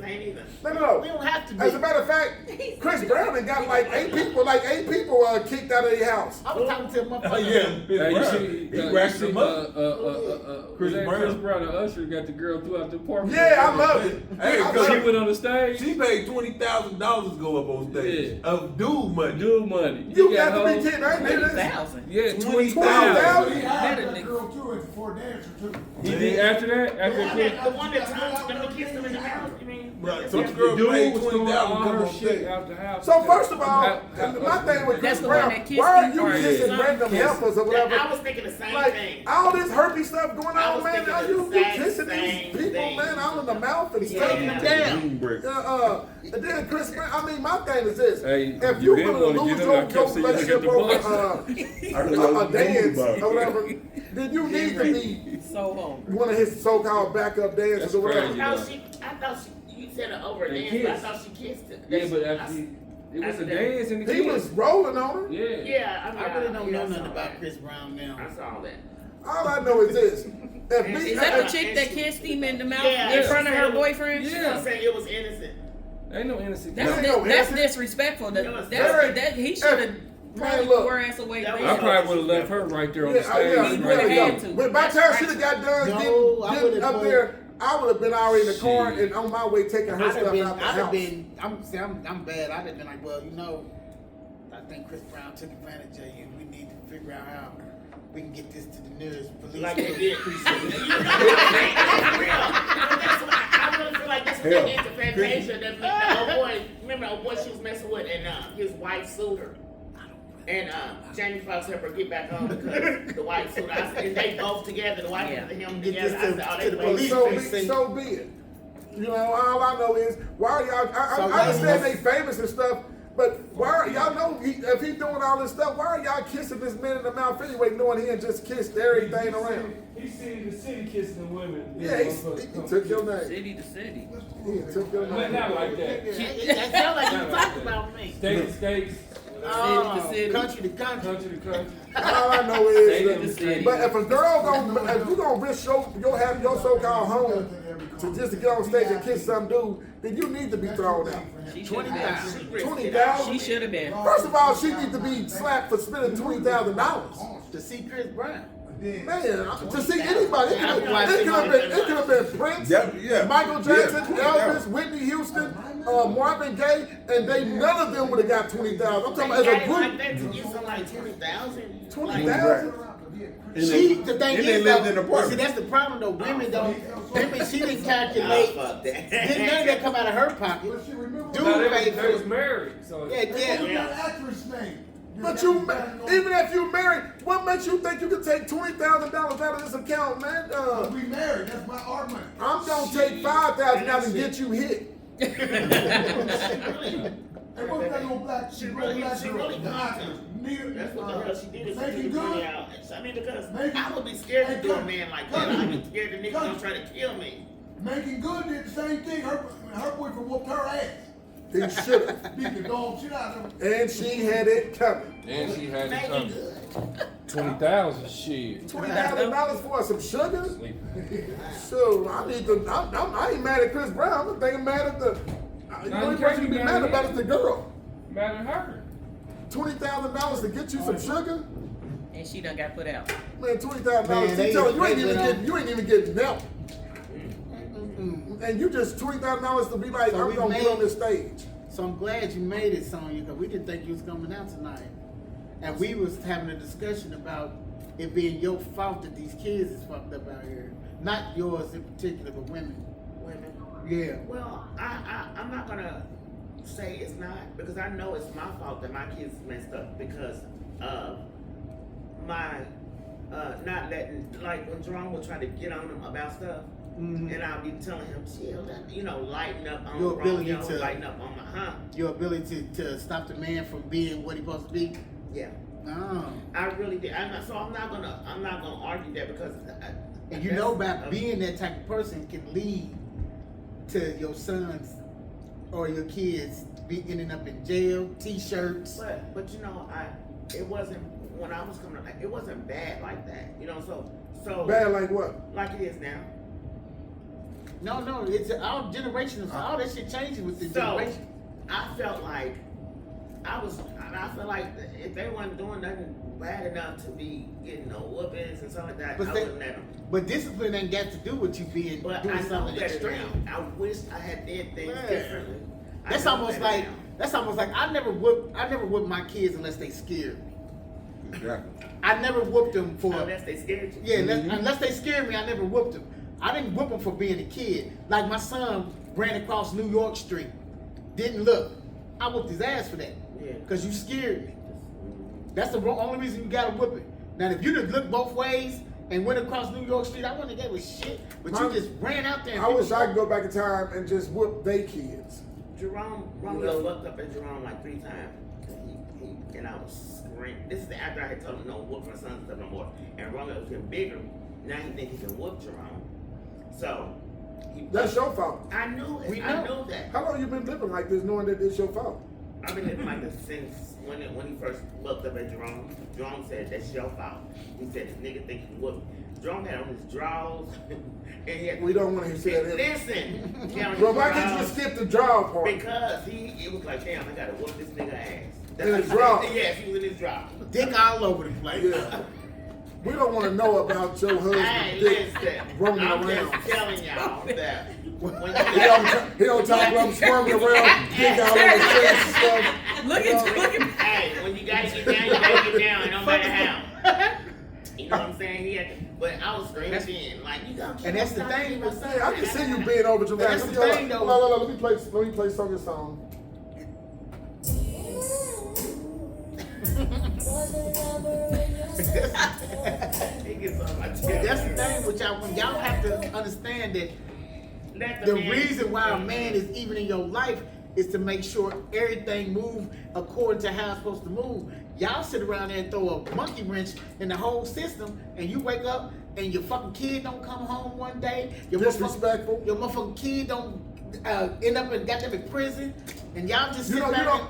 niggas ain't either. No. We don't have to be. As a matter of fact, Chris Brown done got like eight people kicked out of their house. I was talking to a motherfucker. Chris Brown and Usher got the girl throughout the apartment. Yeah, I love it. Hey, she went on the stage. She paid $20,000 to go up on stage of dude money. Dude money. You got to be kidding, I ain't hear this. 20,000. Yeah, 20,000. He had that girl too for a dancer too. He did after that? After The one that kissed him in the mouth, you mean? Right. the Some girl dude paid was throwing all $20,000 to come her on shit stage. out the house. So first of all, my thing with That's Chris the Brown, one that kissed why are him you first. kissing random helpers or whatever? I was thinking the same Like thing. all this herpes stuff going I on, was man. thinking Are the you exact kissing these same people, thing. man, all in the mouth and stuff? Yeah. Damn. And then Chris Brown, I mean, my thing is this: Hey, if you you didn't gonna wanna lose get your him, I kept saying you relationship got the over bus. a dance or whatever, then you need to be So hungry. one of his so-called backup dancers That's or whatever. crazy. I thought you said it over a They dance, but I kissed. thought she kissed it. Yeah, but after it was a dance and the He was kids. rolling on her. Yeah. Yeah, I mean, I really don't know I nothing saw about that. Chris Brown now. I saw that. All I know is this: Is that the chick that kissed him in the mouth Yeah, in front of she her said- boyfriend? She was saying it was innocent. Ain't no innocent. That's kid. no That's innocent. disrespectful. Very- He should have probably look. threw her ass away. That then. I probably would have left her right there on the Yeah, stage. yeah, He you would've gotta had go. to. But by the time she got done No, I getting would've up put- there, I would have been already in the car Shit. and on my way taking her I'd stuff have been, out the I'd have house. been, I'm bad. I'd have been like, well, you know, I think Chris Brown took advantage of you. We need to figure out how we can get this to the nearest police. Like they did. precinct. That's real. I really feel like that's what they did to Fantasia. That the old boy, remember the old boy she was messing with, and his wife sued her. And Jamie Foxx helped her get back on because the wife sued her. And they both together, the wife and him Get together. this I to- said, oh, to they the police. police. So be it. You know, all I know is why are y'all? I So understand they famous and stuff, but why are y'all know if he doing all this stuff? Why are y'all kissing this man in the mouth anyway, knowing he had just kissed everything around? He seen the city kissing the women. Yeah, he took your name. City to city. He took your But name. not like that. That sounds like you talked about me. State to state, City, country to country. country to country. All I know City to is, city. but if a girl if you gonna risk your so-called home to just to get on stage and kiss some dude, then you need to be thrown out. She should have been. 20,000. She should have been. First of all, she needs to be slapped for spending $20,000. To see Chris Brown. Man, to see anybody, it could have been Prince, Yeah. Michael Jackson, Yeah. Elvis, Whitney Houston, Marvin Gaye, and none of them would have got 20,000. I'm talking about as a Like group, that to get something like 20,000. 20,000. And She, they- the thing and they is, lived in though, an apartment. see, that's the problem though. Women don't. Women, she didn't Oh, calculate. fuck that. Didn't none of that come out of her pocket. But she remember Dude, No, they paid was for it. married. So Yeah, Look yeah. at that actress name. But you, even if you married, what makes you think you can take $20,000 out of this account, man? We married. That's my our money. I'm gonna take 5,000 out and get you hit. Hey, what's that little black? She really black she girl? really The good. actress. That's what the hell she did. Is she Making took good. money out. I mean, because Making- I would be scared to Hey, do a come- man like come- that. I'd be scared the nigga come- gonna try to kill me. Making Good did the same thing. Her boyfriend whooped her ass. He should have. Beat the dog shit out of her. And she had it coming. and she had to Making come. good. 20,000 shit. $20,000 for some sugar? Sleeping. So I need to. I ain't mad at Chris Brown. I'm thinking mad at the. The No, only you person can't you be be mad mad at about him. is the girl. Mad at her. $20,000 to get you some sugar? And she done got put out. Man, $20,000. Man, You they- telling you ain't they even went getting. You ain't even getting help. And you just $20,000 to be like, So I'm we gonna get made- on this stage. So I'm glad you made it, Sonya, because we didn't think you was coming out tonight. And we was having a discussion about it being your fault that these kids is fucked up out here. Not yours in particular, but women. Women. Yeah. Well, I'm not gonna say it's not because I know it's my fault that my kids messed up because of my not letting, like when Jerome would try to get on him about stuff, and I'll be telling him, chill, you know, lighten up on Your wrong, ability you know, to- lighten up on my Your ability to stop the man from being what he supposed to be. Yeah, Oh. I really did. So I'm not gonna argue that because. And you know about being that type of person can lead to your sons or your kids be ending up in jail, t-shirts. But you know, it wasn't when I was coming up. It wasn't bad like that, you know. So Bad like what? like it is now. No, it's our generation. All that shit changing with the So generation. I felt like I felt like if they weren't doing nothing bad enough to be getting no whoopings and something like that, But I wouldn't let them. But discipline ain't got to do with you being But doing I know something better extreme. now. I wish I had did things Man. differently. I That's know almost better like now. I never whoop my kids unless they scared me. Exactly. I never whooped them for Unless they scared you. yeah, unless they scared me, I never whooped them. I didn't whoop them for being a kid. Like my son ran across New York Street, didn't look. I whooped his ass for that. Yeah. Cause you scared me. That's the only reason you gotta whoop it. Now if you'd have looked both ways and went across New York Street, I wouldn't have gave a shit. But you just ran out there. And I wish I could go back in time and just whoop they kids. Romeo fucked up at Jerome like 3 times. And I was screaming. This is after I had told him no whoop my son and stuff no more. And Romeo was getting bigger. Now he thinks he can whoop Jerome. So That's your fault. I knew it. We I know. knew that. How long you been living like this, knowing that it's your fault? I've been living like this since when he first looked up at Jerome. Jerome said, that's your fault. He said, this nigga think he whooped. Jerome had on his drawers. And he had, We don't want to hear that. listen. He had on Bro, his why can't you drawers just skip the draw part? because it was like, damn, I gotta whoop this nigga ass. In his what he said. drawers. Yes, he was in his drawers. dick all over the place. Yeah. We don't want to know about your husband's Hey, dick listen. roaming I'm around. just telling y'all that when He don't talk about him squirming around, dick out on his face and stuff. Look at hey, when you gotta get down, you gotta get down, no matter how. You know what I'm saying? He had to, but I was screaming in, like, you gotta keep And that's the on thing talking with- about Hey, I can see you being over Jerome. That's the thing, though. Let me play some of your song. He gets on my tail. That's the thing with y'all. When y'all have to understand that Let the man- reason why a man is even in your life is to make sure everything move according to how it's supposed to move. Y'all sit around there and throw a monkey wrench in the whole system, and you wake up and your fucking kid don't come home one day. Disrespectful. Your motherfucking kid don't end up in goddamn in prison, and y'all just sit You back. don't.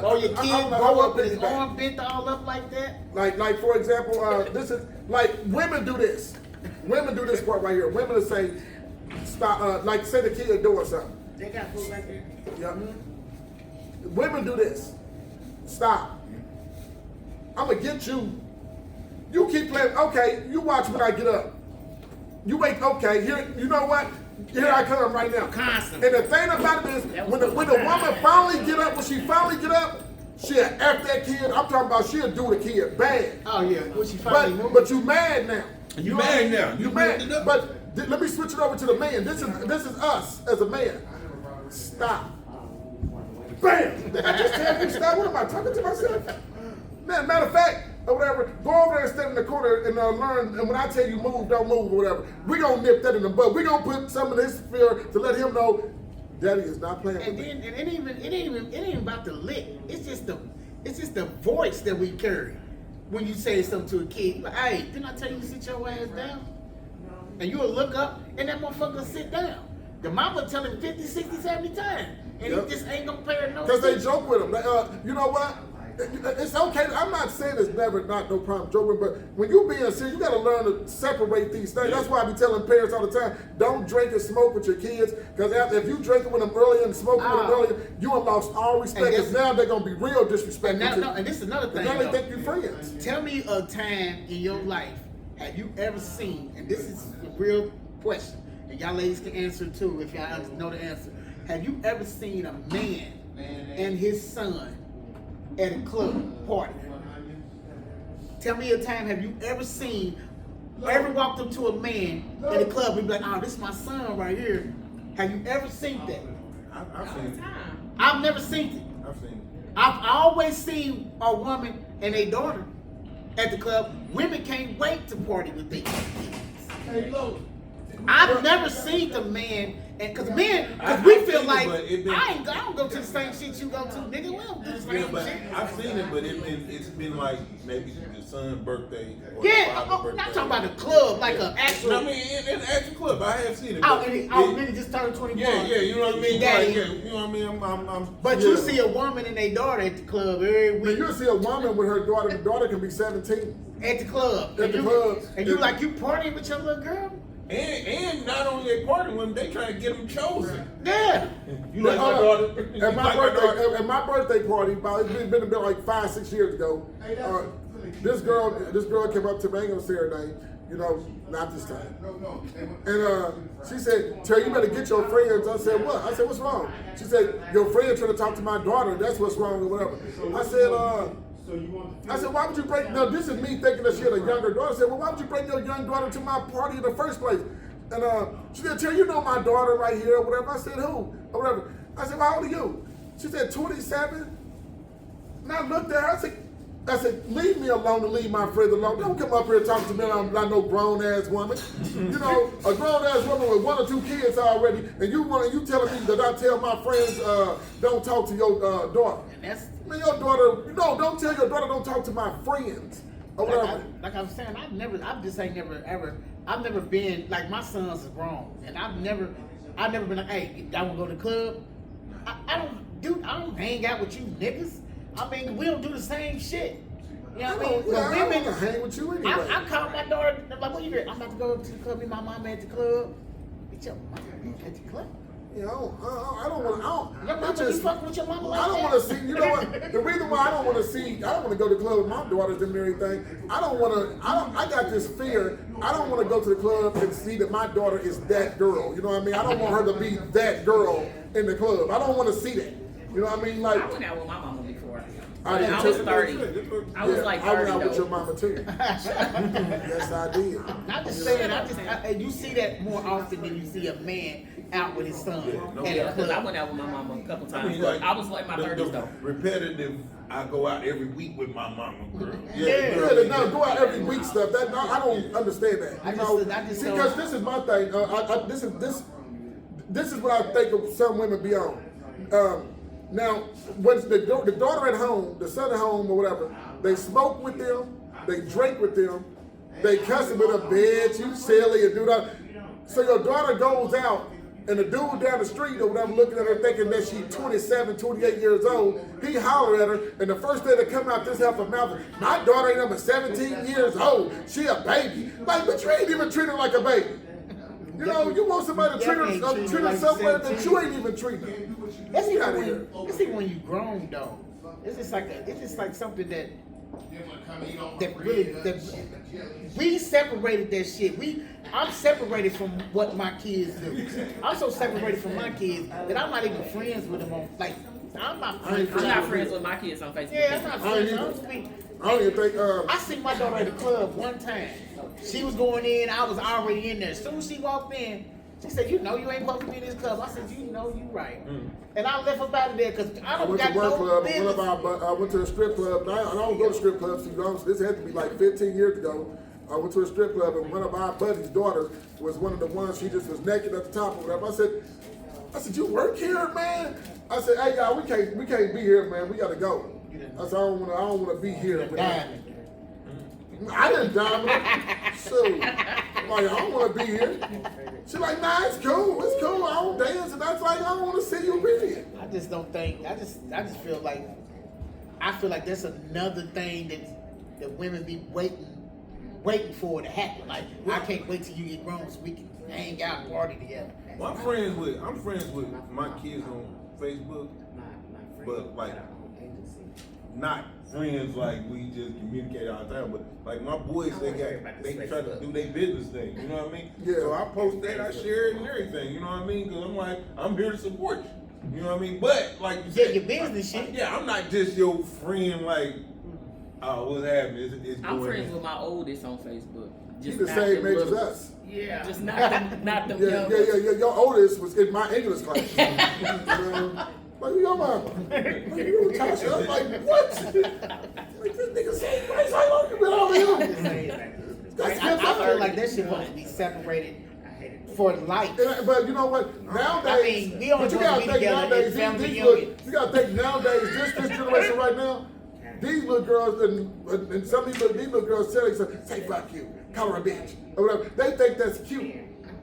Or your kid I grow want up with his piggyback. arm bent all up like that. Like for example, this is like women do this. Women do this part right here. Women will say, stop. Like say the kid doing something. They got food right there. Yeah. Women do this. Stop. I'm gonna get you. You keep playing. Okay, you watch when I get up. You wait. Okay, here. You know what? Here I come right now. Constantly. And the thing about it is, when the woman finally get up, she'll F that kid. I'm talking about she'll do the kid bad. Oh yeah, when she finally moved. But you mad now. You mad now. You mad. But let me switch it over to the man. This is us as a man. Stop. Bam! Did I just tell you stop? What am I talking to myself? Man, matter of fact, or whatever, go over there and stand in the corner and learn. And when I tell you move, don't move, or whatever, we gonna nip that in the bud. We gonna put some of this fear to let him know, Daddy is not playing. And with then me. it ain't even about the lick. It's just the voice that we carry when you say something to a kid. Like, hey, didn't I tell you to sit your ass down? And you'll look up and that motherfucker sit down. The mama tell him 50, 60, 70 times. And Yep. he just ain't gonna pay her no Because they attention. joke with him. You know what? It's okay. I'm not saying it's never not no problem joking, but when you being serious, you got to learn to separate these things. That's why I be telling parents all the time: don't drink and smoke with your kids, because if you drinking with them earlier and smoking with them earlier, you have lost all respect. And Because now they're gonna be real disrespectful. And this is another thing. Now they though. think you friends. Tell me a time in your life have you ever seen, and this is a real question, and y'all ladies can answer too if y'all know the answer. Have you ever seen a man and his son at a club party? Tell me a time have you ever walked up to a man at a club and be like, oh, this is my son right here. Have you ever seen that? I've seen it. I've never seen it. I've seen it. I've always seen a woman and a daughter at the club. Women can't wait to party with their kids. Hey, look. I've never seen the man, and because we I've feel seen it, like but it been- I don't go to the same shit you go to, nigga. We don't do the same Yeah, but shit. I've seen it, but it's been like maybe the son's birthday or Yeah, the father's I'm birthday. not talking about the club, like an actual. I mean, in the actual club, I have seen it. Oh, but and nigga just turned 21. yeah, you know what I mean. Daddy. Like, yeah, you know what I mean. I'm But you see a woman and a daughter at the club every When week you see a woman with her daughter, the daughter can be 17. at the club. At and the you, club. and you like you partying with your little girl? And not only they partying with them, they trying to get them chosen. Yeah. You like my daughter? You At my like my daughter? birthday, at my birthday party, it's been about like 5-6 years ago. This girl came up to me. I ain't gonna say her name. You know, not this time. And she said, "Terry, you better get your friends." I said, "What?" I said, "What's wrong?" She said, "Your friend trying to talk to my daughter. That's what's wrong or whatever." I said, "Why would you bring?" Now this is me thinking that she had a younger daughter. I said, "Well, why would you bring your young daughter to my party in the first place?" And she said, "Terry, you know my daughter right here or whatever." I said, "Who?" Or whatever. I said, "How old are you?" She said, 27. And I looked at her. I said, "Leave me alone and leave my friends alone. Don't come up here talking to me like I'm not no grown ass woman. You know, a grown ass woman with 1 or 2 kids already, and you telling me that I tell my friends don't talk to your daughter. And that's Man, your daughter, don't tell your daughter don't talk to my friends or whatever." like I was saying, I've never been like my sons are grown, and I've never been like, "Hey, y'all wanna go to the club?" I don't hang out with you niggas. I mean, we don't do the same shit. You know what I mean? I But don't women, want to hang with you anyway. I call my daughter, I'm like, "What you doing?" "I'm about to go to the club, meet my mama at the club." "Bitch, your mama at the club?" You know, I don't want Your mama, to. you fuck with your mama like I don't that? want to see. You know what? The reason why I don't want to go to the club with my daughters and everything. I don't want to. I got this fear. I don't want to go to the club and see that my daughter is that girl. You know what I mean? I don't want her to be that girl in the club. I don't want to see that. You know what I mean? Like, I went out with my mama before. I I was 30. I was like I went 30 out with though. your mama too. Yes, I did. I'm just saying, you see that more often than you see a man out with his son no at Yeah, a because I club. went out with my mama a couple I times. mean, But I was like my the 30s though. repetitive. I go out every week with my mama, girl. Yeah. Now go out every week stuff. That I don't understand that. I You just- know, I just see, don't- because this is my thing. This is what I think of some women be on. Now, when the daughter at home, the son at home or whatever, they smoke with them, they drink with them, they cuss with a bitch, you silly, and do that. So your daughter goes out, and the dude down the street or whatever looking at her thinking that she's 27, 28 years old, he holler at her, and the first thing that come out this half her mouth is, "My daughter ain't number 17 years old, she a baby." Like, but you ain't even treating her like a baby. You know, you want somebody to treat her like somewhere that 17. you ain't even treating her. It's Get out even of here. when you grown though. It's just like something that we separated that shit. I'm separated from what my kids do. I'm so separated from my kids that I'm not even friends with them on I'm not friends. I'm not friends with my kids on Facebook. Yeah, I'm not I ain't friends. I either. don't speak. I don't even think. I seen my daughter at the club one time. She was going in, I was already in there. As soon as she walked in, she said, "You know you ain't supposed to be in this club." I said, "You know you right." And I left up out of there because I I don't went got to one no club. business. I went to a strip club. I don't go to strip clubs too long. So this had to be like 15 years ago. I went to a strip club and one of our buddies' daughters was one of the ones. She just was naked at the top or whatever. I said, "You work here, man?" I said, "Hey, y'all, we can't be here, man. We gotta go." I said, "I don't want to be here." Diamond. I didn't die, so like I don't want to be here. She's like, "Nah, it's cool. I don't dance," and that's like I don't want to see you period. I just don't think. I just feel like that's another thing that women be waiting for it to happen. Like, I can't wait till you get grown so we can hang out and party together. Well, I'm friends with my kids on Facebook, but like not friends like we just communicate all the time. But like my boys, they try to do their business thing. You know what I mean? Yeah. So I post that, I share it and everything. You know what I mean? Because I'm like, I'm here to support you. You know what I mean? But like you said, your business shit. Yeah, I'm not just your friend. Like, oh, what's happening? It's I'm going friends in. with my oldest on Facebook. He's Just the not same the age as little- us. Yeah, just not the Yeah. Your oldest was in my English class. You know? Like, your mama. Like, you Tasha. I'm like, what? Like, this nigga saying, Christ, how long you been over here? I feel like that shit supposed to be separated for life. But you know what? Nowadays, I mean, we only but you supposed gotta to be think together nowadays. as family These reunion. you gotta think nowadays. This generation right now, these little girls and some of these little girls say fuck you, call her a bitch or whatever. They think that's cute.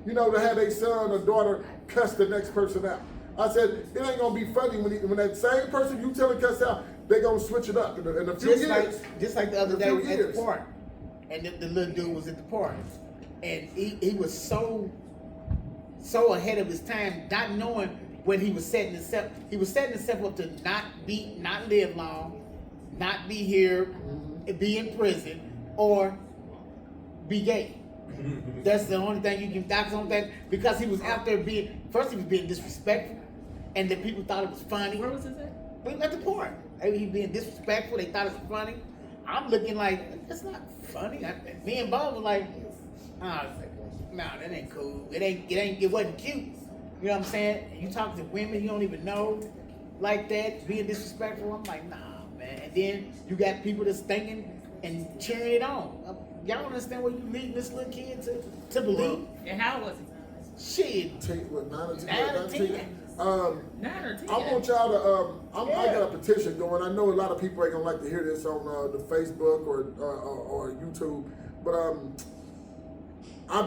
You know, to have their son or daughter cuss the next person out. I said it ain't gonna be funny when that same person you tell her cuss out, they gonna switch it up in a few years. Just like the other In a day few at years. the park, and the little dude was at the park, and he was so ahead of his time, not knowing when he was setting himself. He was setting himself up to not live long, not be here, be in prison, or be gay. That's the only thing you can. That's the only thing, because he was out there being. First, he was being disrespectful, and then people thought it was funny. Where was this at? At the park. He was being disrespectful. They thought it was funny. I'm looking like, that's not funny. Me and Bob was like, nah, that ain't cool. It wasn't cute. You know what I'm saying? You talk to women you don't even know like that, being disrespectful. I'm like, nah, man. And then you got people that's thinking and cheering it on. Y'all don't understand what you leading this little kid to believe? And how was it? Shit. 9 or 10. 9 or 10. 9 or 10. I want y'all to. I got a petition going. I know a lot of people ain't gonna like to hear this on the Facebook or YouTube, but I've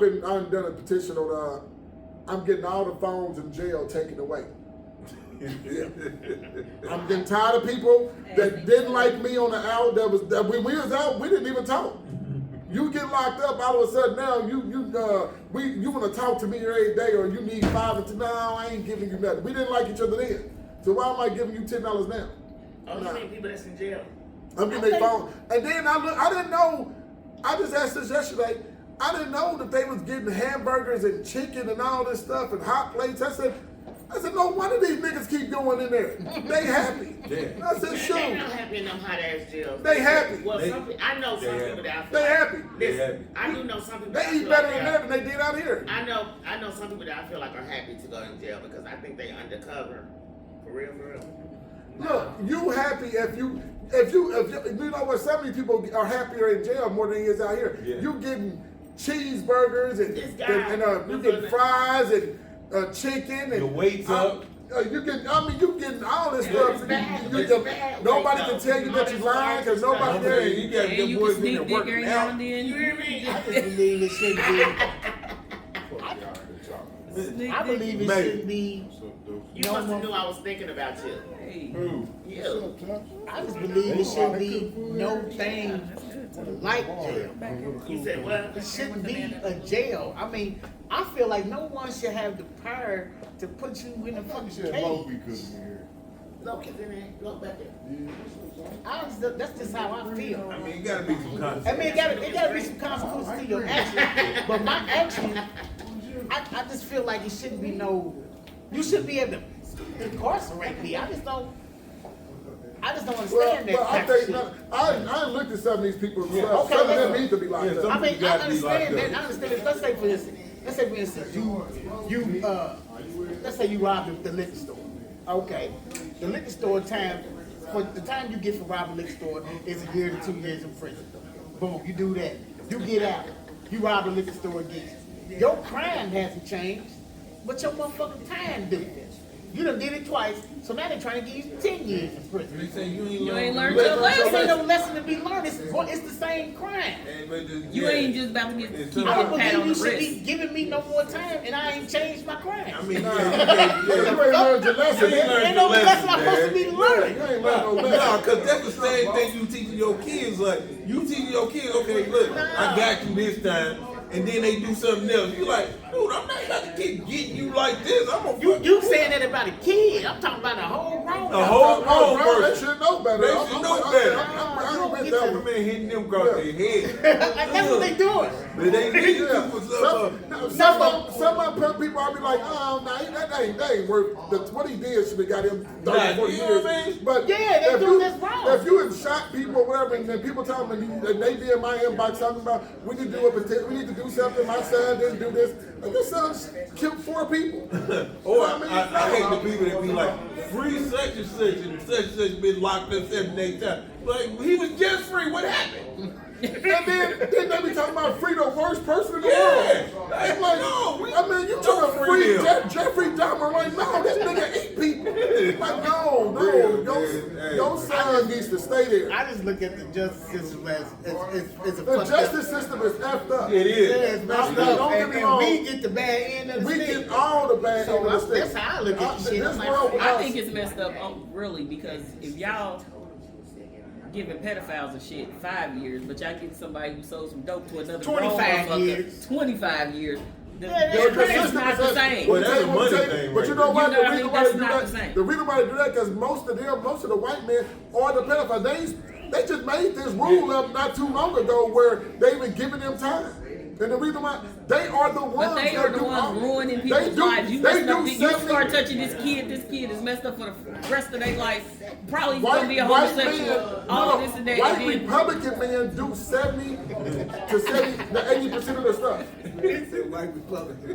done a petition on. I'm getting all the phones in jail taken away. I'm getting tired of people that didn't like me on the out. That when we was out, we didn't even talk. You get locked up, all of a sudden now you want to talk to me every day, or you need 5 or 10. No, I ain't giving you nothing. We didn't like each other then, so why am I giving you $10 now? Oh, you mean people that's in jail? I'm getting their phone, and then I didn't know. I just asked this yesterday. I didn't know that they was getting hamburgers and chicken and all this stuff and hot plates. I said, no wonder these niggas keep going in there. They happy. Yeah. I said, They shoot. not happy in them hot ass jails. They happy. Well, I know some people that I feel They happy. Listen, I do know some people that I They eat feel better like in there than they did out here. I know some people that I feel like are happy to go in jail because I think they undercover. For real. Look, you happy if you know what? Some of these people are happier in jail more than he is out here. Yeah. You getting cheeseburgers and you getting fries and chicken and Your weight's up. You getting all this stuff. Bad. Nobody can tell you that you're lying because nobody there. You got And your you boys can in there sneak dick working every now out. and then. You hear me? I just believe it shouldn't be. Sneak I dick. believe it Mate. shouldn't be. You No must have more- knew I was thinking about you. Hey. Who? You. I just believe it shouldn't be no thing like jail. You said what? It shouldn't be a jail. I mean, I feel like no one should have the power to put you in a fucking cage. Look, is in there. Look back there. That's just how I feel. I mean, it gotta be some I consequence. mean, it gotta be some consequences to your actions. But my actions, I just feel like it shouldn't be no. You shouldn't be able to incarcerate me. I just don't understand that Well, I type of think shit. I looked at some of these people. Okay, Some of them listen. need to be locked Yeah, up. some- I mean, You I gotta be locked understand up. that. I understand that. Let's say for instance, let's say you robbed the liquor store. Okay, the liquor store time, for the time you get for robbing the liquor store is a year to 2 years in prison. Boom, you do that. You get out. You rob the liquor store again. Your crime hasn't changed, but your motherfucking time do. You done did it twice, so now they're trying to give you 10 years in prison. You say you You learned ain't learned your There ain't no lesson. lesson to be learned. It's the same crime. You ain't just about to get It's keep I getting don't pat believe on you the should be wrist. giving me no more time, and I ain't changed my crime. I mean, You yeah. ain't learned your lesson. You ain't learned Ain't no your lesson I'm lesson, supposed to be learning. You ain't learned no No, lesson. because that's the same thing you teaching your kids. Like, you teaching your kids, okay, look, I got you this time, and then they do something else. You like, dude, I'm not about to keep getting you like this. I'm gonna You saying that about a kid? I'm talking about a whole grown. A whole Oh, grown bro, they person. should know better. They should know better. I ain't with Get that to- one. Man hitting them across their head. That's what they doing. But they need to Yeah. do for Some of people I'll be like, oh, no, that ain't worth what he did. Should have got him 30, Nah, 40 you know years. what I mean? But Yeah, they if doing you- this wrong. If you have shot people or whatever, and then people tell me and they be in my inbox talking about we need to do a petition, we need to do something. My son didn't do this. Like, this son killed 4 people. Or I mean, I hate the people that be like, free such and such been locked up 7, 8 times. Like, he was just free. What happened? And then they be talking about free the worst person in the Yeah. world. I'm like, No, I mean, you don't trying to free free him. Jeffrey Dahmer? Like, no, this nigga eat people. Like, no, Real, your, man. your son needs to stay there. I just look at the justice system as a The fucked justice up. system is effed up. It is. Yeah, it's messed Don't up, get and, me and wrong. we get the bad end of the We stick. get all the bad So end of the stick. that's how I look at the shit. This I'm like, world I without- think it's messed up, really, because if y'all giving pedophiles and shit 5 years, but y'all get somebody who sold some dope to another 25 grown motherfucker, years. 25 years. The that's crazy not the same. Well, that's a money thing, But you right know what? You know what I The mean? reason why That's they do not the that, same. the reason why they do that, because most of the white men are the pedophiles. They just made this rule up not too long ago where they even giving them time. And the reason why they are the ones But they are that the do ones all- ruining they people's do- lives. You they messing up. do You 70 start touching this kid is messed up for the rest of their life. Probably he's gonna be a white homosexual. All this and that. white and then- Republican men do 70 to 80% of the stuff. They say white Republican.